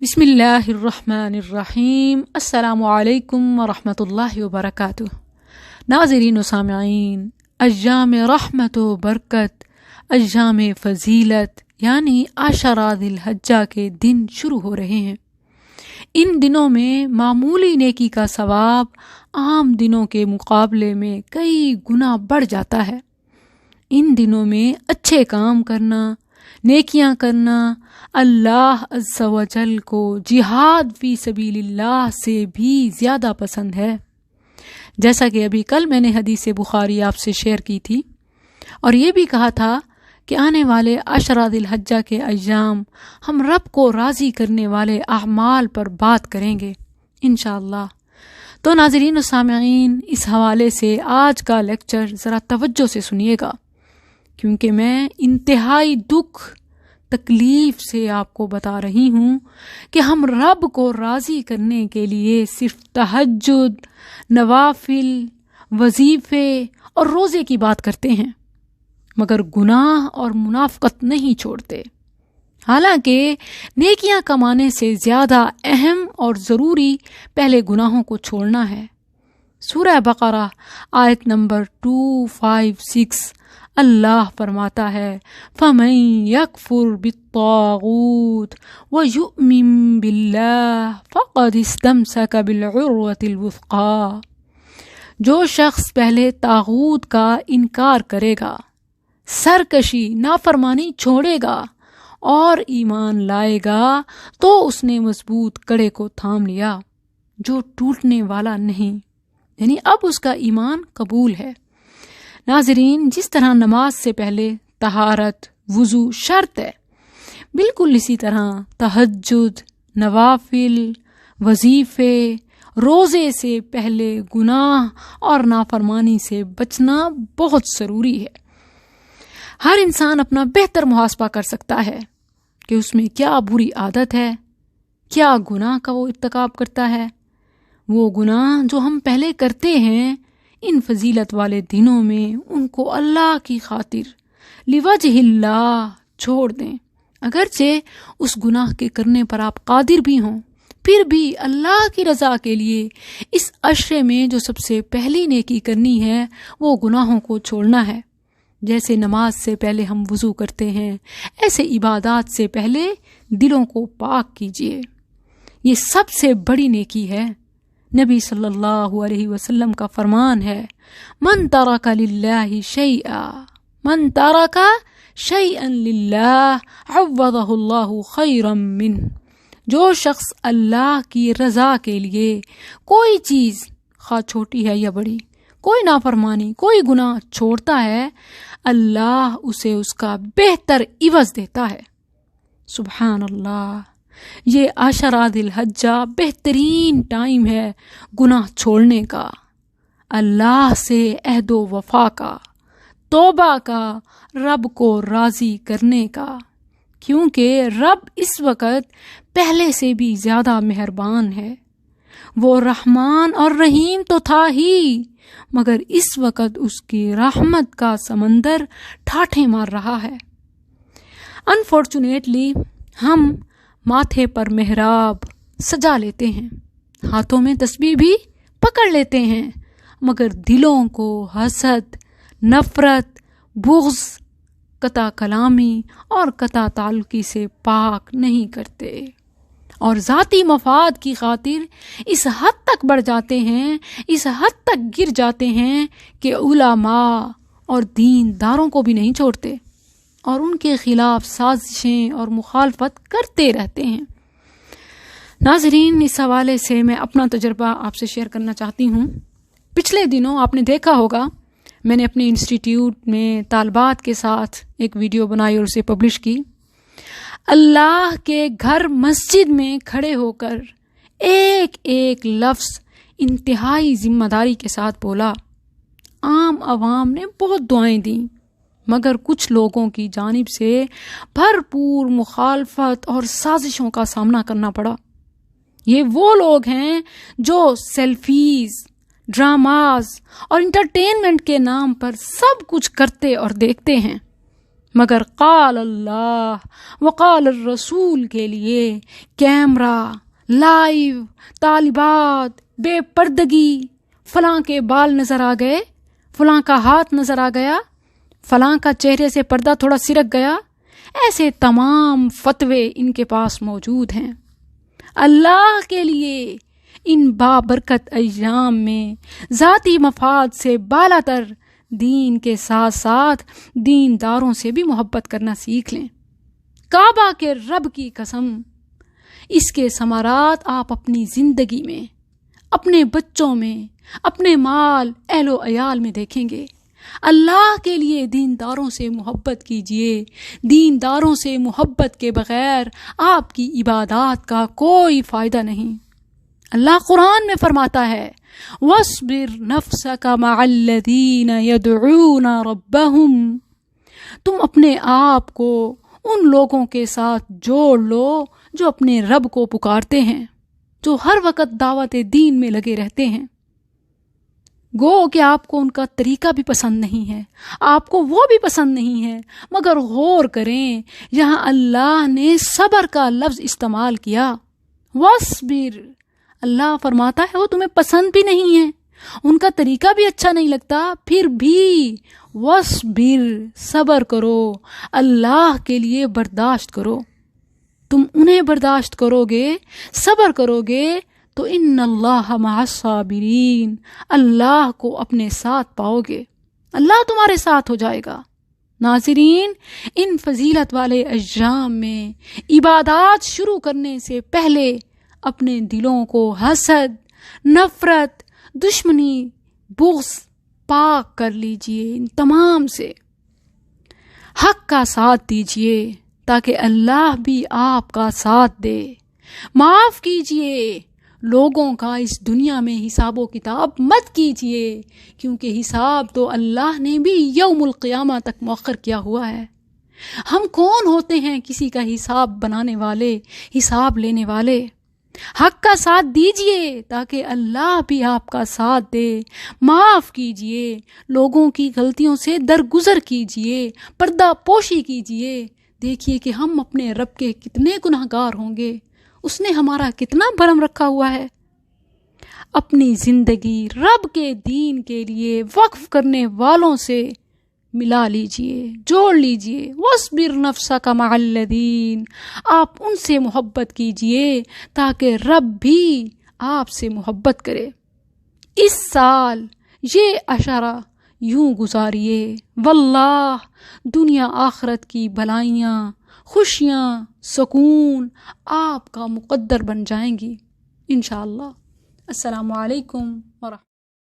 بسم اللہ الرحمن الرحیم۔ السلام علیکم ورحمۃ اللہ وبرکاتہ۔ ناظرین و سامعین، ایام رحمت و برکت، ایام فضیلت یعنی عشرہ ذی الحجہ کے دن شروع ہو رہے ہیں۔ ان دنوں میں معمولی نیکی کا ثواب عام دنوں کے مقابلے میں کئی گنا بڑھ جاتا ہے۔ ان دنوں میں اچھے کام کرنا، نیکیاں کرنا اللہ عز و جل کو جہاد فی سبیل اللہ سے بھی زیادہ پسند ہے۔ جیسا کہ ابھی کل میں نے حدیث بخاری آپ سے شیئر کی تھی اور یہ بھی کہا تھا کہ آنے والے عشرہ ذی الحجہ کے ایام ہم رب کو راضی کرنے والے اعمال پر بات کریں گے انشاءاللہ۔ تو ناظرین و سامعین، اس حوالے سے آج کا لیکچر ذرا توجہ سے سنیے گا، کیونکہ میں انتہائی دکھ تکلیف سے آپ کو بتا رہی ہوں کہ ہم رب کو راضی کرنے کے لیے صرف تہجد، نوافل، وظیفے اور روزے کی بات کرتے ہیں، مگر گناہ اور منافقت نہیں چھوڑتے۔ حالانکہ نیکیاں کمانے سے زیادہ اہم اور ضروری پہلے گناہوں کو چھوڑنا ہے۔ سورہ بقرہ آیت نمبر 256 اللہ فرماتا ہے، فَمَن يَكْفُرْ بِالطَّاغُوتِ وَيُؤْمِن بِاللَّهِ فَقَدِ اسْتَمْسَكَ بِالْعُرْوَةِ الْوُثْقَىٰ۔ جو شخص پہلے طاغوت کا انکار کرے گا، سرکشی، نافرمانی چھوڑے گا اور ایمان لائے گا تو اس نے مضبوط کڑے کو تھام لیا جو ٹوٹنے والا نہیں، یعنی اب اس کا ایمان قبول ہے۔ ناظرین، جس طرح نماز سے پہلے طہارت، وضو شرط ہے، بالکل اسی طرح تہجد، نوافل، وظیفے، روزے سے پہلے گناہ اور نافرمانی سے بچنا بہت ضروری ہے۔ ہر انسان اپنا بہتر محاسبہ کر سکتا ہے کہ اس میں کیا بری عادت ہے، کیا گناہ کا وہ ارتکاب کرتا ہے۔ وہ گناہ جو ہم پہلے کرتے ہیں، ان فضیلت والے دنوں میں ان کو اللہ کی خاطر لوجہ اللہ چھوڑ دیں۔ اگرچہ اس گناہ کے کرنے پر آپ قادر بھی ہوں، پھر بھی اللہ کی رضا کے لیے اس عشرے میں جو سب سے پہلی نیکی کرنی ہے وہ گناہوں کو چھوڑنا ہے۔ جیسے نماز سے پہلے ہم وضو کرتے ہیں، ایسے عبادات سے پہلے دلوں کو پاک کیجیے۔ یہ سب سے بڑی نیکی ہے۔ نبی صلی اللہ علیہ وسلم کا فرمان ہے، من ترک للہ شیئا، من ترک شیئا للہ عوضہ اللہ خیرا منہ۔ جو شخص اللہ کی رضا کے لیے کوئی چیز، خواہ چھوٹی ہے یا بڑی، کوئی نافرمانی، کوئی گناہ چھوڑتا ہے، اللہ اسے اس کا بہتر عوض دیتا ہے۔ سبحان اللہ! یہ عشرہ ذی الحجہ بہترین ٹائم ہے گناہ چھوڑنے کا، اللہ سے عہد و وفا کا، توبہ کا، رب کو راضی کرنے کا، کیونکہ رب اس وقت پہلے سے بھی زیادہ مہربان ہے۔ وہ رحمان اور رحیم تو تھا ہی، مگر اس وقت اس کی رحمت کا سمندر ٹھاٹھیں مار رہا ہے۔ انفارچونیٹلی ہم ماتھے پر محراب سجا لیتے ہیں، ہاتھوں میں تسبیح بھی پکڑ لیتے ہیں، مگر دلوں کو حسد، نفرت، بغض، قطع کلامی اور قطع تعلقی سے پاک نہیں کرتے، اور ذاتی مفاد کی خاطر اس حد تک بڑھ جاتے ہیں، اس حد تک گر جاتے ہیں کہ علماء اور دینداروں کو بھی نہیں چھوڑتے اور ان کے خلاف سازشیں اور مخالفت کرتے رہتے ہیں۔ ناظرین، اس حوالے سے میں اپنا تجربہ آپ سے شیئر کرنا چاہتی ہوں۔ پچھلے دنوں آپ نے دیکھا ہوگا، میں نے اپنے انسٹیٹیوٹ میں طالبات کے ساتھ ایک ویڈیو بنائی اور اسے پبلش کی۔ اللہ کے گھر مسجد میں کھڑے ہو کر ایک ایک لفظ انتہائی ذمہ داری کے ساتھ بولا۔ عام عوام نے بہت دعائیں دیں، مگر کچھ لوگوں کی جانب سے بھرپور مخالفت اور سازشوں کا سامنا کرنا پڑا۔ یہ وہ لوگ ہیں جو سیلفیز، ڈراماز اور انٹرٹینمنٹ کے نام پر سب کچھ کرتے اور دیکھتے ہیں، مگر قال اللہ وقال الرسول کے لیے کیمرہ، لائیو، طالبات، بے پردگی، فلاں کے بال نظر آ گئے، فلاں کا ہاتھ نظر آ گیا، فلاں کا چہرے سے پردہ تھوڑا سرک گیا، ایسے تمام فتوے ان کے پاس موجود ہیں۔ اللہ کے لیے ان بابرکت ایام میں ذاتی مفاد سے بالا تر دین کے ساتھ ساتھ دینداروں سے بھی محبت کرنا سیکھ لیں۔ کعبہ کے رب کی قسم، اس کے ثمرات آپ اپنی زندگی میں، اپنے بچوں میں، اپنے مال، اہل و عیال میں دیکھیں گے۔ اللہ کے لیے دینداروں سے محبت کیجئے۔ دینداروں سے محبت کے بغیر آپ کی عبادات کا کوئی فائدہ نہیں۔ اللہ قرآن میں فرماتا ہے وَاصْبِرْ نَفْسَكَ مَعَ الَّذِينَ يَدْعُونَ رَبَّهُمْ، تم اپنے آپ کو ان لوگوں کے ساتھ جوڑ لو جو اپنے رب کو پکارتے ہیں، جو ہر وقت دعوت دین میں لگے رہتے ہیں۔ گو کہ آپ کو ان کا طریقہ بھی پسند نہیں ہے، آپ کو وہ بھی پسند نہیں ہے، مگر غور کریں یہاں اللہ نے صبر کا لفظ استعمال کیا۔ وَاصْبِرْ، اللہ فرماتا ہے وہ تمہیں پسند بھی نہیں ہے، ان کا طریقہ بھی اچھا نہیں لگتا، پھر بھی وَاصْبِرْ، صبر کرو، اللہ کے لیے برداشت کرو۔ تم انہیں برداشت کرو گے، صبر کرو گے تو ان اللہ مع الصابرین، اللہ کو اپنے ساتھ پاؤ گے، اللہ تمہارے ساتھ ہو جائے گا۔ ناظرین، ان فضیلت والے ایام میں عبادات شروع کرنے سے پہلے اپنے دلوں کو حسد، نفرت، دشمنی، بغض پاک کر لیجئے۔ ان تمام سے حق کا ساتھ دیجئے تاکہ اللہ بھی آپ کا ساتھ دے۔ معاف کیجئے، لوگوں کا اس دنیا میں حساب و کتاب مت کیجئے، کیونکہ حساب تو اللہ نے بھی یوم القیامہ تک مؤخر کیا ہوا ہے۔ ہم کون ہوتے ہیں کسی کا حساب بنانے والے، حساب لینے والے؟ حق کا ساتھ دیجئے تاکہ اللہ بھی آپ کا ساتھ دے۔ معاف کیجئے، لوگوں کی غلطیوں سے درگزر کیجئے، پردہ پوشی کیجئے۔ دیکھیے کہ ہم اپنے رب کے کتنے گناہگار ہوں گے، اس نے ہمارا کتنا بھرم رکھا ہوا ہے۔ اپنی زندگی رب کے دین کے لیے وقف کرنے والوں سے ملا لیجئے، جوڑ لیجئے۔ وَاصْبِرْ نَفْسَكَ مَعَ الَّذِينَ، آپ ان سے محبت کیجئے تاکہ رب بھی آپ سے محبت کرے۔ اس سال یہ عشرہ یوں گزاریے، واللہ دنیا آخرت کی بھلائیاں، خوشیاں، سکون آپ کا مقدر بن جائیں گی انشاءاللہ۔ السلام علیکم ورحمۃ اللہ۔